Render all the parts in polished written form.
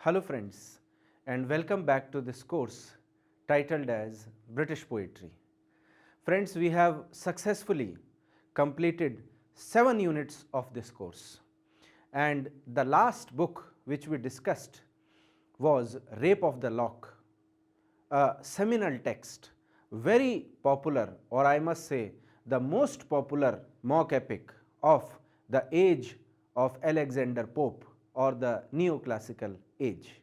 Hello friends, and welcome back to this course titled as British Poetry. Friends, we have successfully completed 7 units of this course, and the last book which we discussed was Rape of the Lock, a seminal text, very popular, or I must say the most popular mock epic of the age of Alexander Pope, or the neoclassical age.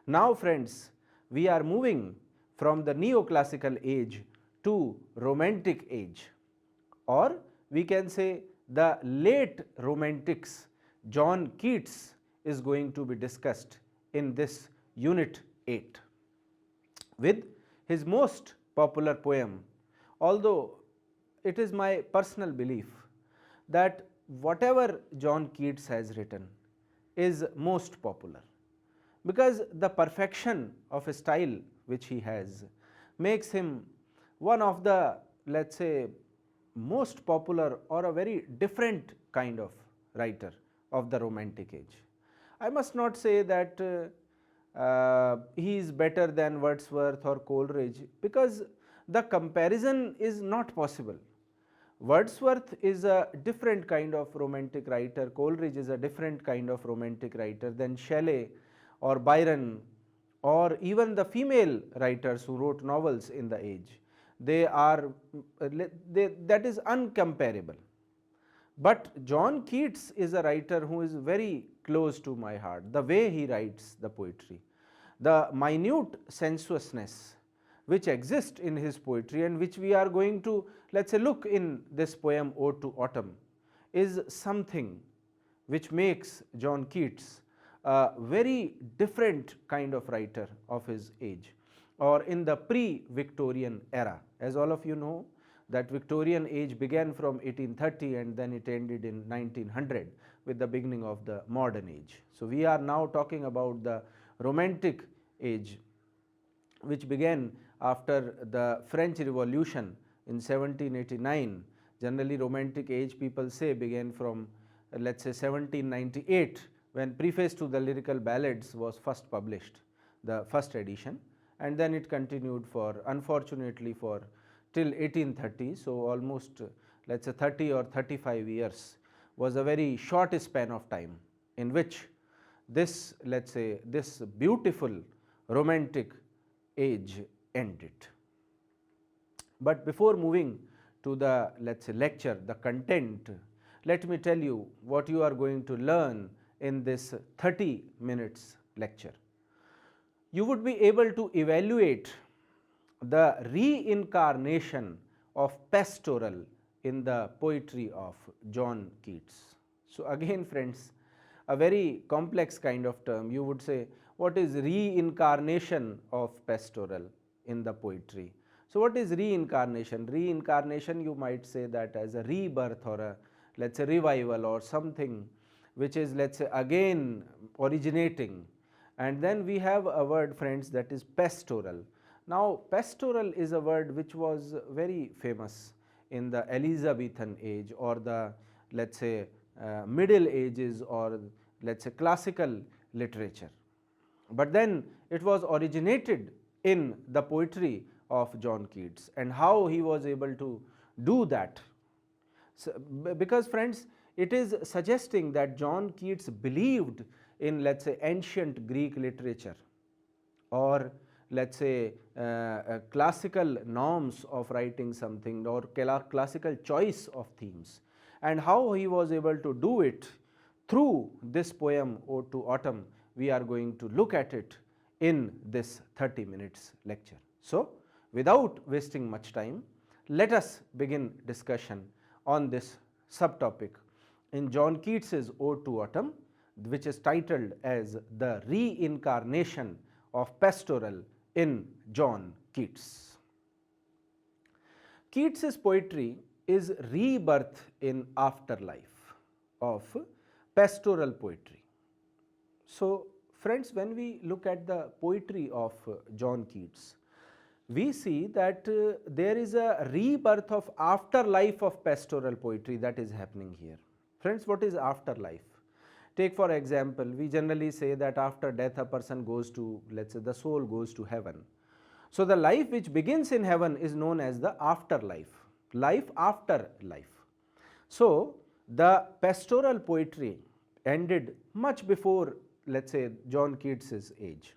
Now friends, we are moving from the neoclassical age to romantic age, or we can say the late romantics. John Keats is going to be discussed in this unit 8 with his most popular poem, although it is my personal belief that whatever John Keats has written is most popular, because the perfection of a style which he has makes him one of the, let us say, most popular or a very different kind of writer of the romantic age. I must not say that he is better than Wordsworth or Coleridge, because the comparison is not possible. Wordsworth is a different kind of romantic writer, Coleridge is a different kind of romantic writer than Shelley or Byron, or even the female writers who wrote novels in the age. They are that is uncomparable. But John Keats is a writer who is very close to my heart. The way he writes the poetry, the minute sensuousness which exists in his poetry, and which we are going to, let us say, look in this poem Ode to Autumn, is something which makes John Keats a very different kind of writer of his age, or in the pre-Victorian era. As all of you know, that Victorian age began from 1830 and then it ended in 1900 with the beginning of the modern age. So we are now talking about the romantic age, which began after the French Revolution in 1789. Generally romantic age, people say, began from let us say 1798, when Preface to the Lyrical Ballads was first published, the first edition, and then it continued for, unfortunately, for till 1830. So almost let us say 30 or 35 years was a very short span of time in which this, let us say, this beautiful romantic age ended. But before moving to the, let us say, lecture, the content, let me tell you what you are going to learn in this 30 minutes lecture. You would be able to evaluate the reincarnation of pastoral in the poetry of John Keats. So again friends, a very complex kind of term. You would say, what is reincarnation of pastoral in the poetry? So what is reincarnation? Reincarnation, you might say that as a rebirth, or a, let us say, revival, or something which is, let us say, again originating. And then we have a word, friends, that is pastoral. Now pastoral is a word which was very famous in the Elizabethan age, or the, let us say, Middle Ages, or let us say classical literature. But then it was originated in the poetry of John Keats, and how he was able to do that. So, because friends, it is suggesting that John Keats believed in, let us say, ancient Greek literature, or let us say classical norms of writing something, or classical choice of themes, and how he was able to do it through this poem Ode to Autumn. We are going to look at it in this 30 minutes lecture. So without wasting much time, let us begin discussion on this subtopic in John Keats's Ode to Autumn, which is titled as The Reincarnation of Pastoral in John Keats. Keats's poetry is rebirth in afterlife of pastoral poetry. So friends, when we look at the poetry of John Keats, we see that there is a rebirth of afterlife of pastoral poetry that is happening here. Friends, what is afterlife? take for example, we generally say that after death a person goes to, let's say the soul goes to heaven. So the life which begins in heaven is known as the afterlife, life after life. So the pastoral poetry ended much before, let's say, John Keats's age.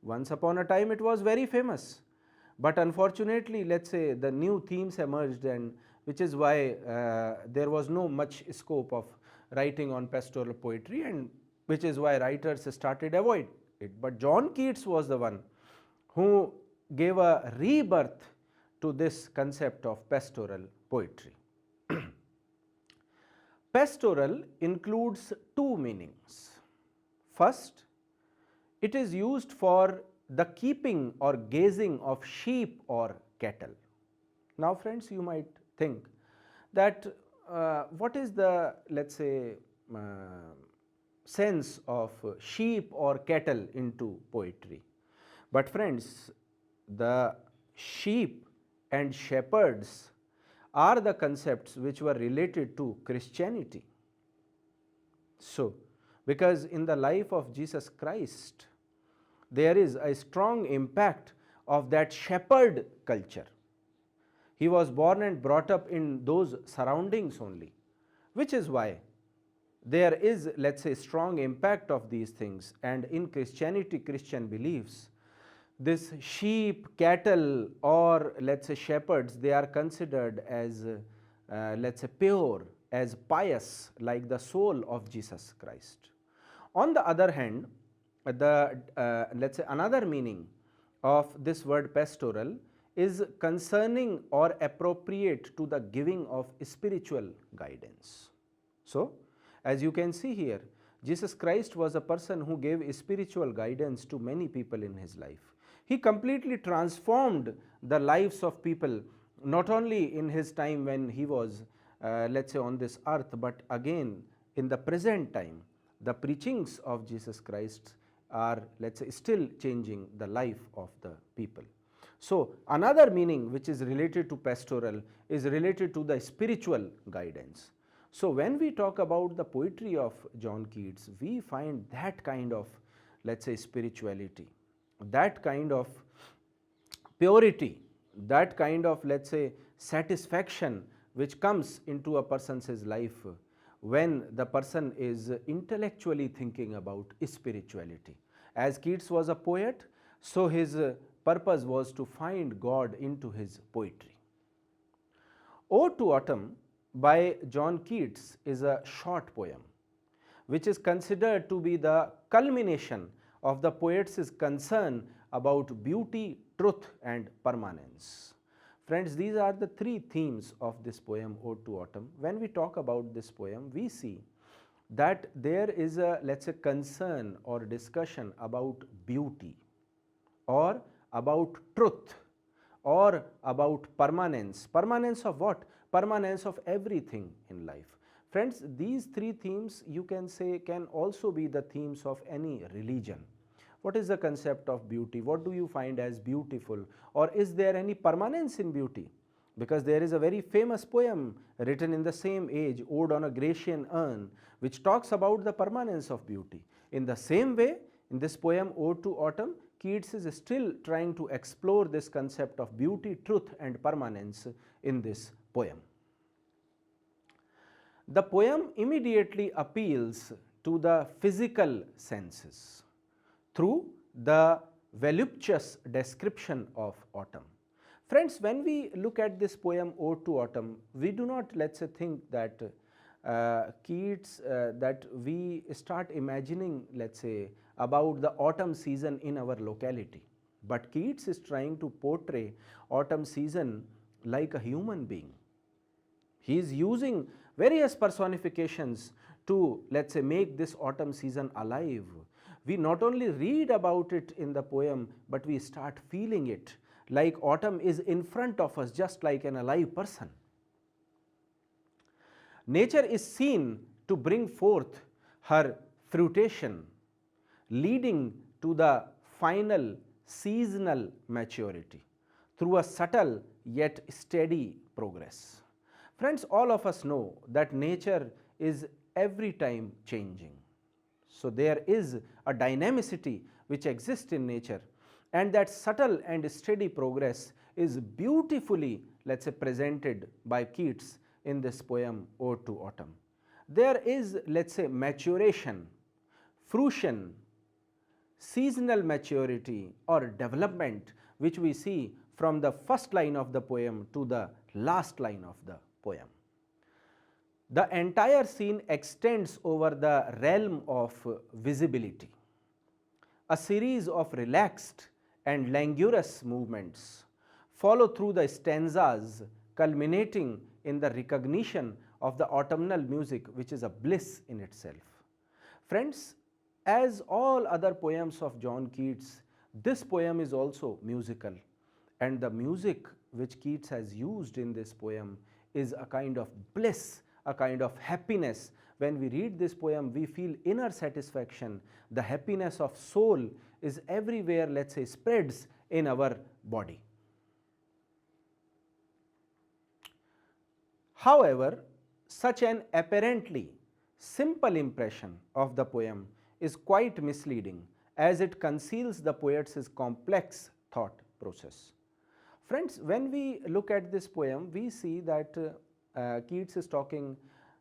Once upon a time it was very famous, but unfortunately, let's say, the new themes emerged, and which is why there was no much scope of writing on pastoral poetry, and which is why writers started avoid it. But John Keats was the one who gave a rebirth to this concept of pastoral poetry. Pastoral includes two meanings. First, it is used for the keeping or gazing of sheep or cattle. Now friends, you might think that what is the, let's say, sense of sheep or cattle into poetry? But friends, the sheep and shepherds are the concepts which were related to Christianity. So, because in the life of Jesus Christ, there is a strong impact of that shepherd culture. He was born and brought up in those surroundings only, which is why there is, let's say, strong impact of these things. And in Christianity, Christian beliefs, this sheep, cattle, or let's say shepherds, they are considered as let's say pure, as pious, like the soul of Jesus Christ. On the other hand, the let's say another meaning of this word pastoral is concerning or appropriate to the giving of spiritual guidance. So, as you can see here, Jesus Christ was a person who gave spiritual guidance to many people in his life. He completely transformed the lives of people, not only in his time when he was let's say on this earth, but again in the present time. The preachings of Jesus Christ are, let's say, still changing the life of the people. So another meaning which is related to pastoral is related to the spiritual guidance. So when we talk about the poetry of John Keats, we find that kind of, let's say, spirituality, that kind of purity, that kind of, let's say, satisfaction which comes into a person's life when the person is intellectually thinking about spirituality. As Keats was a poet, so his purpose was to find God into his poetry. Ode to Autumn by John Keats is a short poem which is considered to be the culmination of the poet's concern about beauty, truth, and permanence. Friends, these are the three themes of this poem, Ode to Autumn. When we talk about this poem, we see that there is a, let's say, concern or discussion about beauty, or about truth, or about permanence. Permanence of what? Permanence of everything in life. Friends, these three themes, you can say, can also be the themes of any religion. What is the concept of beauty? What do you find as beautiful? Or is there any permanence in beauty? Because there is a very famous poem written in the same age, Ode on a Grecian Urn, which talks about the permanence of beauty. In the same way, in this poem, Ode to Autumn, Keats is still trying to explore this concept of beauty, truth, and permanence in this poem. The poem immediately appeals to the physical senses through the voluptuous description of autumn. Friends, when we look at this poem, Ode to Autumn, we do not, let's say, think that Keats, that we start imagining, let's say, about the autumn season in our locality. But Keats is trying to portray autumn season like a human being. He is using various personifications to, let's say, make this autumn season alive. We not only read about it in the poem, but we start feeling it, like autumn is in front of us, just like an alive person. Nature is seen to bring forth her fruition, leading to the final seasonal maturity through a subtle yet steady progress. Friends, all of us know that nature is every time changing. So, there is a dynamicity which exists in nature, and that subtle and steady progress is beautifully, let us say, presented by Keats in this poem Ode to Autumn. There is, let us say, maturation, fruition, seasonal maturity or development which we see from the first line of the poem to the last line of the poem. The entire scene extends over the realm of visibility. A series of relaxed and languorous movements follow through the stanzas, culminating in the recognition of the autumnal music, which is a bliss in itself. Friends, as all other poems of John Keats, this poem is also musical, and the music which Keats has used in this poem is a kind of bliss, a kind of happiness. When we read this poem, we feel inner satisfaction. The happiness of soul is everywhere, let us say, spreads in our body. However, such an apparently simple impression of the poem is quite misleading, as it conceals the poet's complex thought process. Friends, when we look at this poem, we see that Keats is talking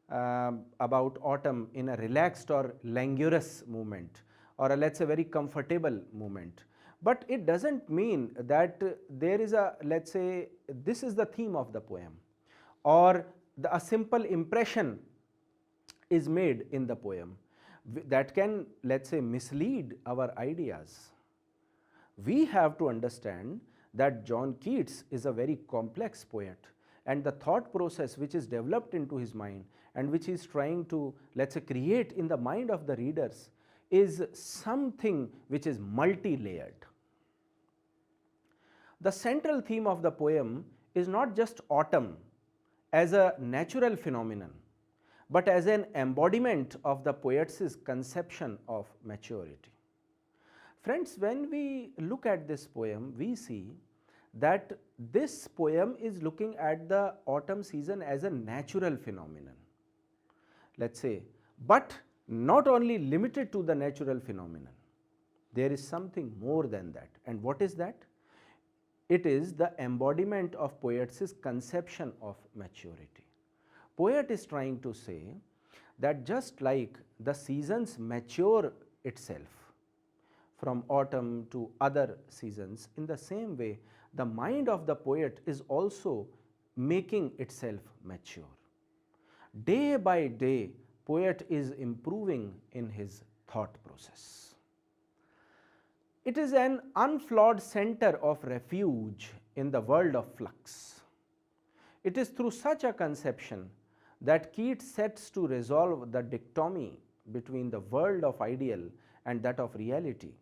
about autumn in a relaxed or languorous movement, or let us say very comfortable movement. But it does not mean that there is a, let us say, this is the theme of the poem, or a simple impression is made in the poem that can, let us say, mislead our ideas. We have to understand that John Keats is a very complex poet, and the thought process which is developed into his mind and which he is trying to, let us say, create in the mind of the readers is something which is multi-layered. The central theme of the poem is not just autumn as a natural phenomenon, but as an embodiment of the poet's conception of maturity. Friends, when we look at this poem, we see that this poem is looking at the autumn season as a natural phenomenon, let us say, but not only limited to the natural phenomenon. There is something more than that. And what is that? It is the embodiment of poet's conception of maturity. Poet is trying to say that just like the seasons mature itself from autumn to other seasons, in the same way the mind of the poet is also making itself mature. Day by day, poet is improving in his thought process. It is an unflawed center of refuge in the world of flux. It is through such a conception that Keats sets to resolve the dichotomy between the world of ideal and that of reality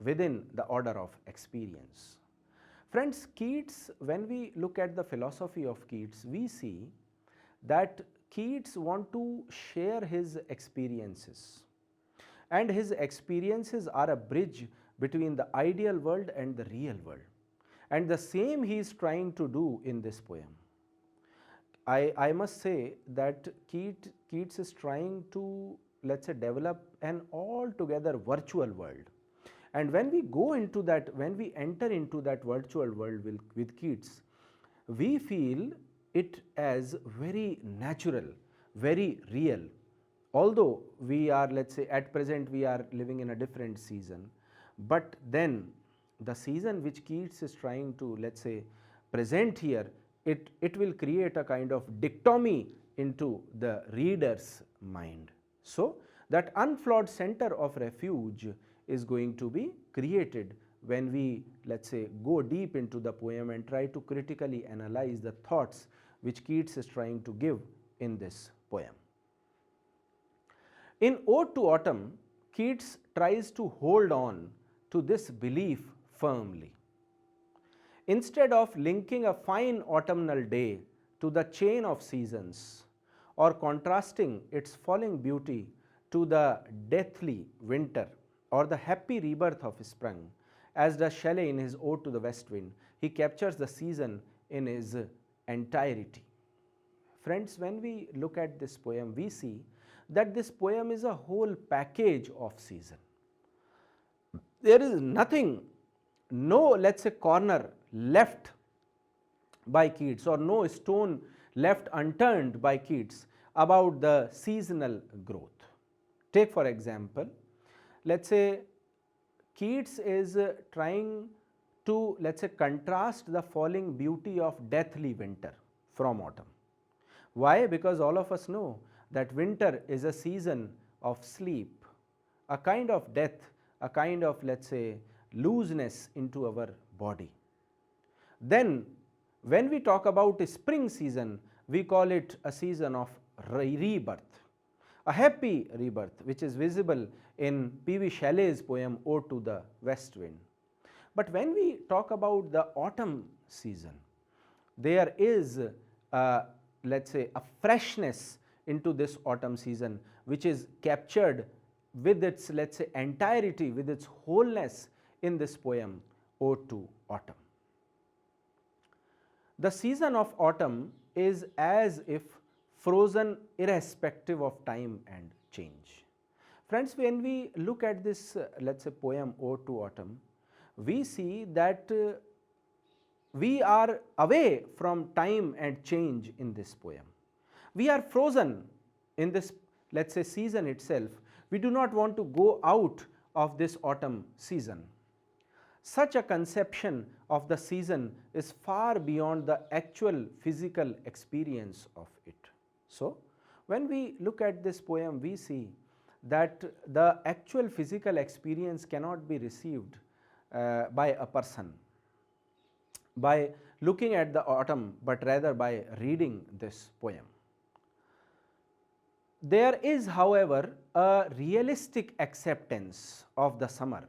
within the order of experience. Friends, Keats, when we look at the philosophy of Keats, we see that Keats wants to share his experiences, and his experiences are a bridge between the ideal world and the real world, and the same he is trying to do in this poem. I must say that Keats is trying to, let us say, develop an altogether virtual world. And when we go into that, when we enter into that virtual world with Keats, we feel it as very natural, very real. Although we are, let us say, at present we are living in a different season, but then the season which Keats is trying to, let us say, present here, it will create a kind of dichotomy into the reader's mind. So, that unflawed center of refuge is going to be created when we, let us say, go deep into the poem and try to critically analyze the thoughts which Keats is trying to give in this poem. In Ode to Autumn, Keats tries to hold on to this belief firmly. Instead of linking a fine autumnal day to the chain of seasons, or contrasting its falling beauty to the deathly winter or the happy rebirth of spring, as does Shelley in his Ode to the West Wind, he captures the season in its entirety. Friends, when we look at this poem, we see that this poem is a whole package of season. There is nothing, no, let's say, corner left by Keats, or no stone left unturned by Keats about the seasonal growth. Take for example, let's say Keats is trying to, let's say, contrast the falling beauty of deathly winter from autumn. Why? Because all of us know that winter is a season of sleep, a kind of death, a kind of, let's say, looseness into our body. Then when we talk about a spring season, we call it a season of rebirth, a happy rebirth, which is visible in P.V. Shelley's poem Ode to the West Wind. But when we talk about the autumn season, there is let's say a freshness into this autumn season, which is captured with its, let's say, entirety, with its wholeness in this poem Ode to Autumn. The season of autumn is as if frozen irrespective of time and change. Friends, when we look at this, let's say, poem Ode to Autumn, we see that we are away from time and change in this poem. We are frozen in this, let's say, season itself. We do not want to go out of this autumn season. Such a conception of the season is far beyond the actual physical experience of it. So, when we look at this poem, we see that the actual physical experience cannot be received by a person by looking at the autumn, but rather by reading this poem. There is, however, a realistic acceptance of the summer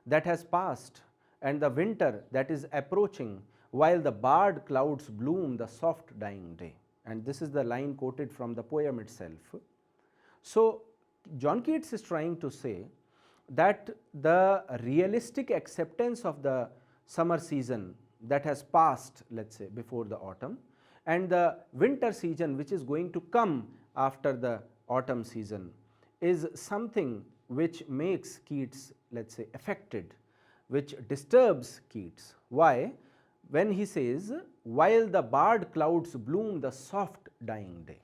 that has passed and the winter that is approaching, while the barred clouds bloom the soft dying day. And this is the line quoted from the poem itself. So, John Keats is trying to say that the realistic acceptance of the summer season that has passed, let's say, before the autumn, and the winter season which is going to come after the autumn season is something which makes Keats, let's say, affected, which disturbs Keats. Why? When he says, while the barred clouds bloom the soft dying day.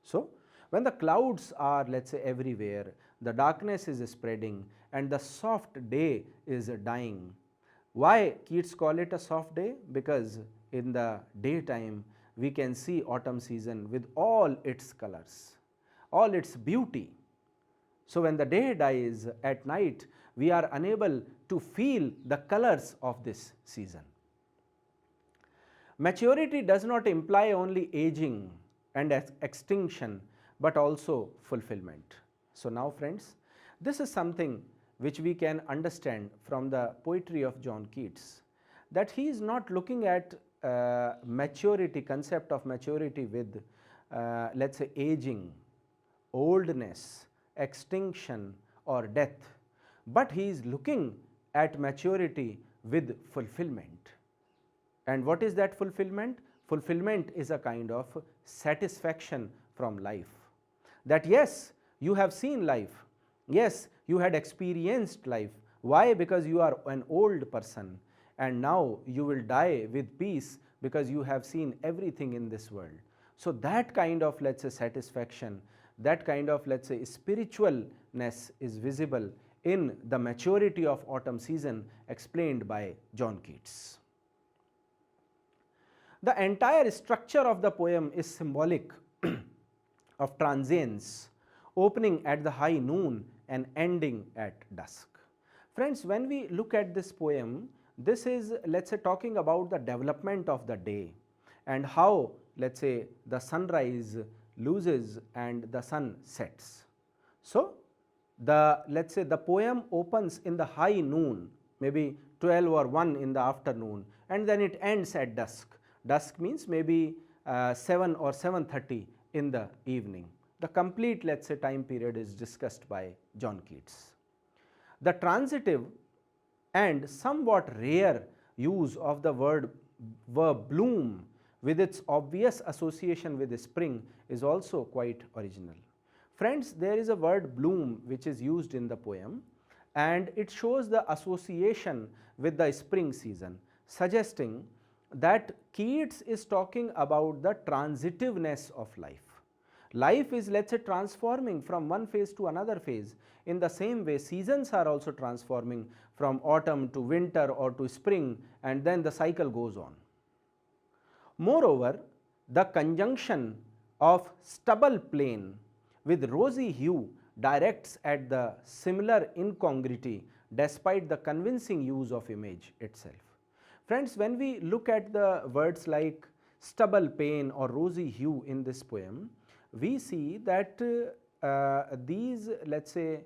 So, when the clouds are, let's say, everywhere, the darkness is spreading and the soft day is dying. Why Keats call it a soft day? Because in the daytime we can see autumn season with all its colors, all its beauty. So, when the day dies at night, we are unable to feel the colors of this season. Maturity does not imply only aging and extinction, but also fulfillment. So, now friends, this is something which we can understand from the poetry of John Keats, that he is not looking at maturity, concept of maturity with let's say aging, oldness, extinction or death, but he is looking at maturity with fulfillment. And what is that fulfillment? Fulfillment is a kind of satisfaction from life, that yes, you have seen life, yes, you had experienced life. Why? Because you are an old person and now you will die with peace because you have seen everything in this world. So, that kind of, let's say, satisfaction, that kind of, let's say, spiritualness is visible in the maturity of autumn season explained by John Keats. The entire structure of the poem is symbolic of transience, opening at the high noon and ending at dusk. Friends, when we look at this poem, this is, let's say, talking about the development of the day and how, let's say, the sunrise loses and the sun sets. So, let's say the poem opens in the high noon, maybe 12 or 1 in the afternoon, and then it ends at dusk. Dusk means maybe 7 or 7:30 in the evening. The complete, let's say, time period is discussed by John Keats. The transitive and somewhat rare use of the verb bloom with its obvious association with spring is also quite original. Friends, there is a word bloom which is used in the poem, and it shows the association with the spring season, suggesting that Keats is talking about the transitiveness of life. Life is, let's say, transforming from one phase to another phase. In the same way, seasons are also transforming from autumn to winter or to spring, and then the cycle goes on. Moreover, the conjunction of stubble plain with rosy hue directs at the similar incongruity despite the convincing use of image itself. Friends, when we look at the words like stubble pain or rosy hue in this poem, we see that these, let's say,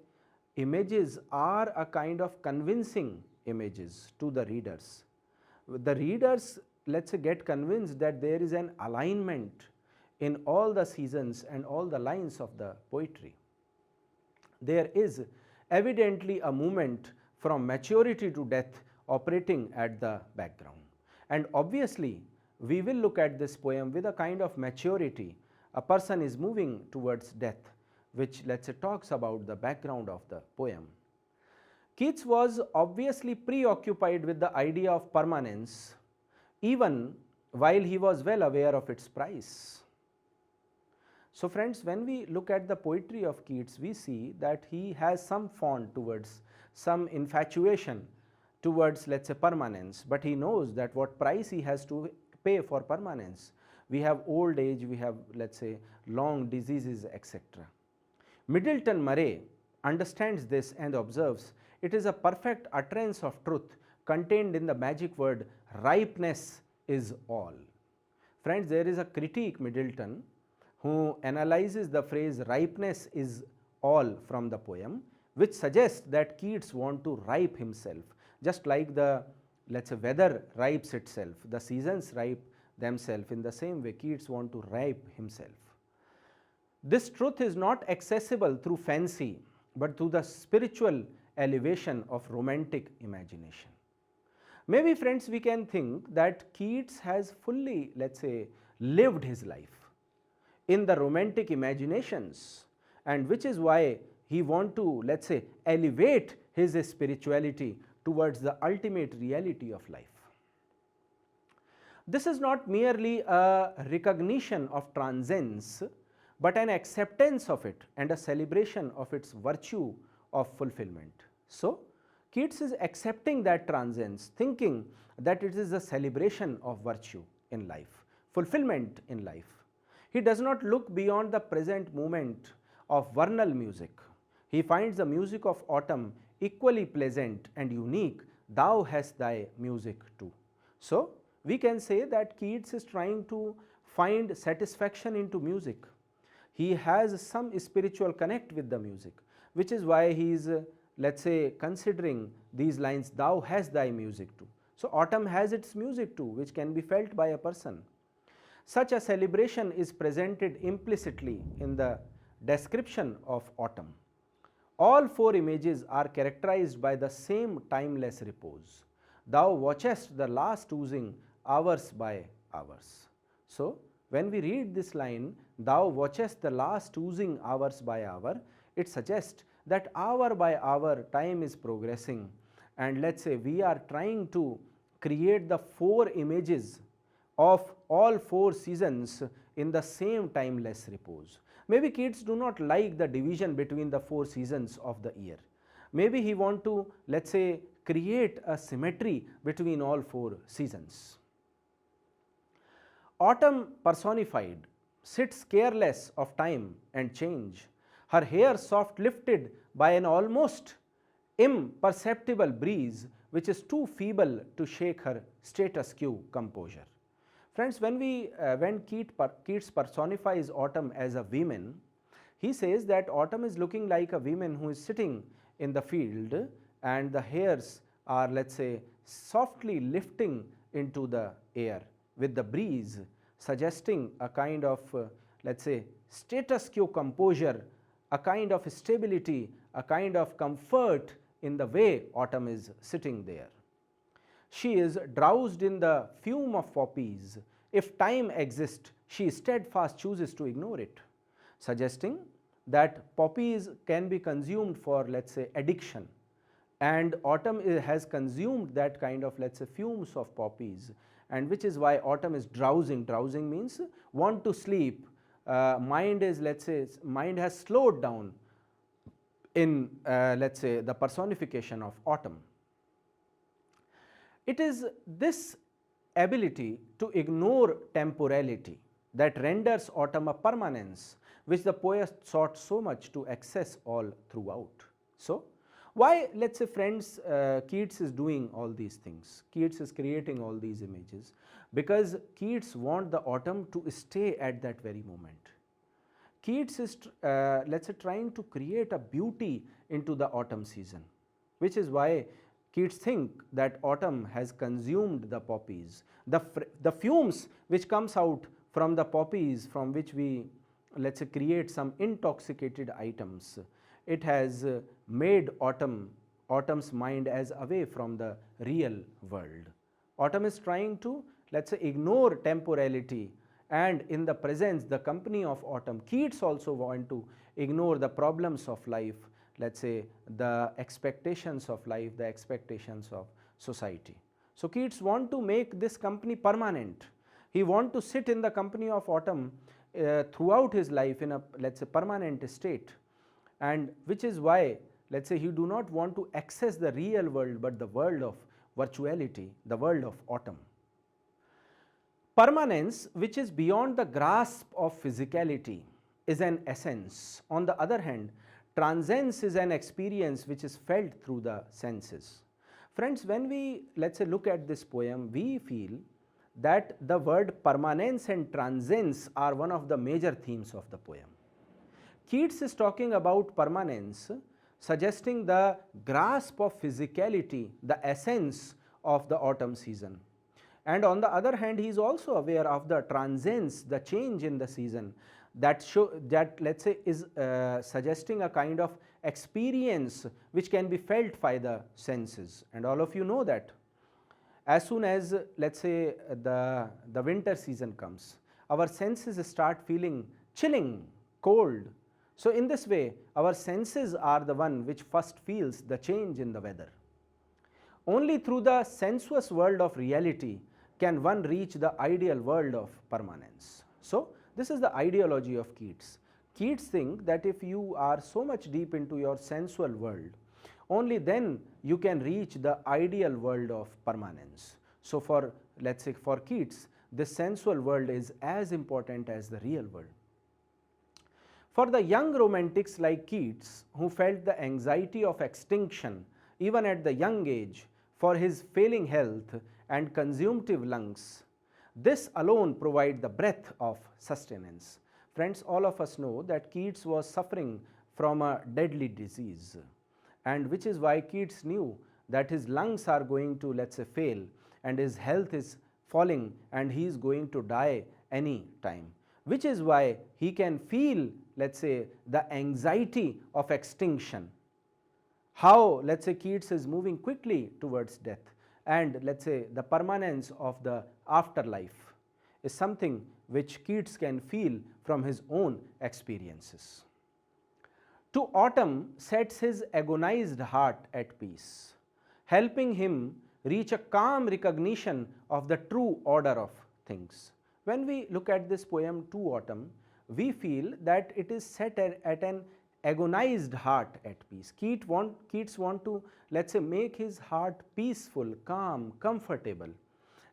images are a kind of convincing images to the readers. The readers, let's say, get convinced that there is an alignment in all the seasons and all the lines of the poetry. There is evidently a movement from maturity to death operating at the background. And obviously, we will look at this poem with a kind of maturity. A person is moving towards death, which, let's say, talks about the background of the poem. Keats was obviously preoccupied with the idea of permanence, even while he was well aware of its price. So friends, when we look at the poetry of Keats, we see that he has some fond towards, some infatuation towards, let's say, permanence, but he knows that what price he has to pay for permanence. We have old age, we have, let's say, long diseases, etc. Middleton Murray understands this and observes, it is a perfect utterance of truth contained in the magic word, ripeness is all. Friends, there is a critic, Middleton, who analyzes the phrase ripeness is all from the poem, which suggests that Keats want to ripe himself, just like the, let's say, weather ripes itself, the seasons ripe themselves. In the same way, Keats want to ripe himself. This truth is not accessible through fancy, but through the spiritual elevation of romantic imagination. Maybe, friends, we can think that Keats has fully, let's say, lived his life in the romantic imaginations, and which is why he want to, let's say, elevate his spirituality towards the ultimate reality of life. This is not merely a recognition of transience, but an acceptance of it and a celebration of its virtue of fulfillment. So, Keats is accepting that transience, thinking that it is a celebration of virtue in life, fulfillment in life. He does not look beyond the present moment of vernal music. He finds the music of autumn equally pleasant and unique. Thou hast thy music too. So, we can say that Keats is trying to find satisfaction into music. He has some spiritual connect with the music, which is why he is, let's say, considering these lines, thou hast thy music too. So, autumn has its music too, which can be felt by a person. Such a celebration is presented implicitly in the description of autumn. All four images are characterized by the same timeless repose. Thou watchest the last oozing hours by hours. So, when we read this line, thou watchest the last oozing hours by hour, it suggests that hour by hour time is progressing, and let's say we are trying to create the four images of all four seasons in the same timeless repose. Maybe Keats do not like the division between the four seasons of the year. Maybe he want to, let's say, create a symmetry between all four seasons. Autumn personified sits careless of time and change, her hair soft lifted by an almost imperceptible breeze which is too feeble to shake her status quo composure. Friends, when Keats personifies autumn as a woman, he says that autumn is looking like a woman who is sitting in the field and the hairs are, let's say, softly lifting into the air with the breeze, suggesting a kind of, let's say, status quo composure, a kind of stability, a kind of comfort in the way autumn is sitting there. She is drowsed in the fume of poppies. If time exists, she steadfast chooses to ignore it, suggesting that poppies can be consumed for, let's say, addiction, and autumn has consumed that kind of, let's say, fumes of poppies, and which is why autumn is drowsing. Drowsing means want to sleep. Mind is, let's say, mind has slowed down in, let's say, the personification of autumn. It is this ability to ignore temporality that renders autumn a permanence, which the poet sought so much to access all throughout. So, why, let's say, friends, Keats is doing all these things? Keats is creating all these images because Keats wants the autumn to stay at that very moment. Keats is, let's say, trying to create a beauty into the autumn season, which is why Keats think that autumn has consumed the poppies. The fumes which comes out from the poppies, from which we, let's say, create some intoxicated items, it has made autumn's mind as away from the real world. Autumn is trying to, let's say, ignore temporality, and in the presence, the company of autumn, Keats also want to ignore the problems of life, let's say, the expectations of life, the expectations of society. So Keats want to make this company permanent. He want to sit in the company of autumn throughout his life in a, let's say, permanent state, and which is why, let's say, he do not want to access the real world but the world of virtuality, the world of autumn. Permanence, which is beyond the grasp of physicality, is an essence. On the other hand, transience is an experience which is felt through the senses. Friends, when we, let's say, look at this poem, we feel that the word permanence and transience are one of the major themes of the poem. Keats is talking about permanence, suggesting the grasp of physicality, the essence of the autumn season. And on the other hand, he is also aware of the transience, the change in the season, that let's say, is suggesting a kind of experience which can be felt by the senses. And all of you know that as soon as, let's say, the winter season comes, our senses start feeling chilling, cold. So in this way, our senses are the one which first feels the change in the weather. Only through the sensuous world of reality can one reach the ideal world of permanence. So this is the ideology of Keats. Keats think that if you are so much deep into your sensual world, only then you can reach the ideal world of permanence. So for, let's say, for Keats, the sensual world is as important as the real world. For the young romantics like Keats, who felt the anxiety of extinction even at the young age for his failing health and consumptive lungs, this alone provides the breath of sustenance. Friends, all of us know that Keats was suffering from a deadly disease, and which is why Keats knew that his lungs are going to, let's say, fail, and his health is falling, and he is going to die any time, which is why he can feel, let's say, the anxiety of extinction. How, let's say, Keats is moving quickly towards death, and, let's say, the permanence of the afterlife is something which Keats can feel from his own experiences. To autumn sets his agonized heart at peace, helping him reach a calm recognition of the true order of things. When we look at this poem, To Autumn, we feel that it is set at an agonized heart at peace. Keats want to, let's say, make his heart peaceful, calm, comfortable,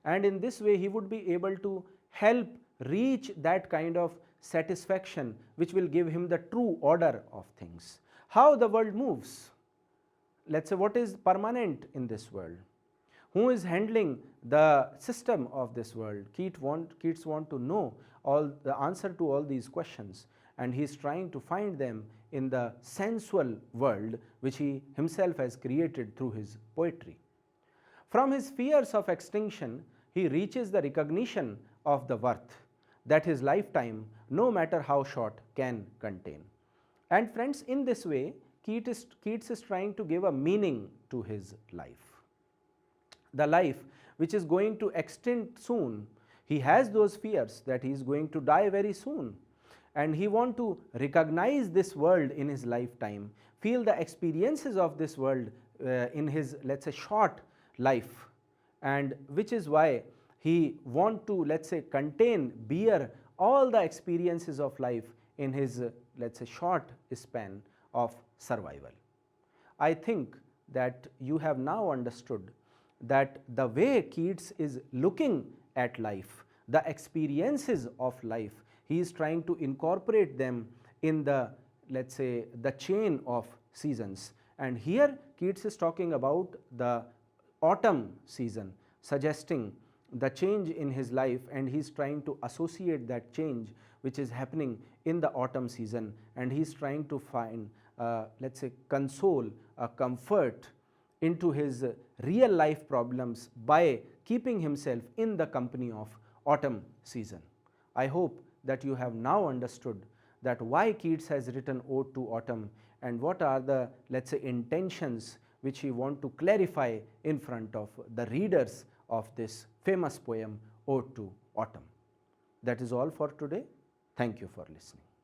and in this way he would be able to help reach that kind of satisfaction which will give him the true order of things. How the world moves, let's say, what is permanent in this world, who is handling the system of this world. Keats want to know all the answer to all these questions, and he is trying to find them in the sensual world which he himself has created through his poetry. From his fears of extinction, he reaches the recognition of the worth that his lifetime, no matter how short, can contain. And friends, in this way, Keats is trying to give a meaning to his life. The life which is going to extend soon. He has those fears that he is going to die very soon, and he want to recognize this world in his lifetime, feel the experiences of this world in his, let's say, short life, and which is why he want to, let's say, bear all the experiences of life in his, let's say, short span of survival. I think that you have now understood that the way Keats is looking at life, the experiences of life, he is trying to incorporate them in the, let's say, the chain of seasons. And here Keats is talking about the autumn season, suggesting the change in his life, and he is trying to associate that change which is happening in the autumn season, and he is trying to find, let's say, console, comfort into his real life problems by keeping himself in the company of autumn season. I hope that you have now understood that why Keats has written Ode to Autumn, and what are the, let's say, intentions which he want to clarify in front of the readers of this famous poem Ode to Autumn. That is all for today. Thank you for listening.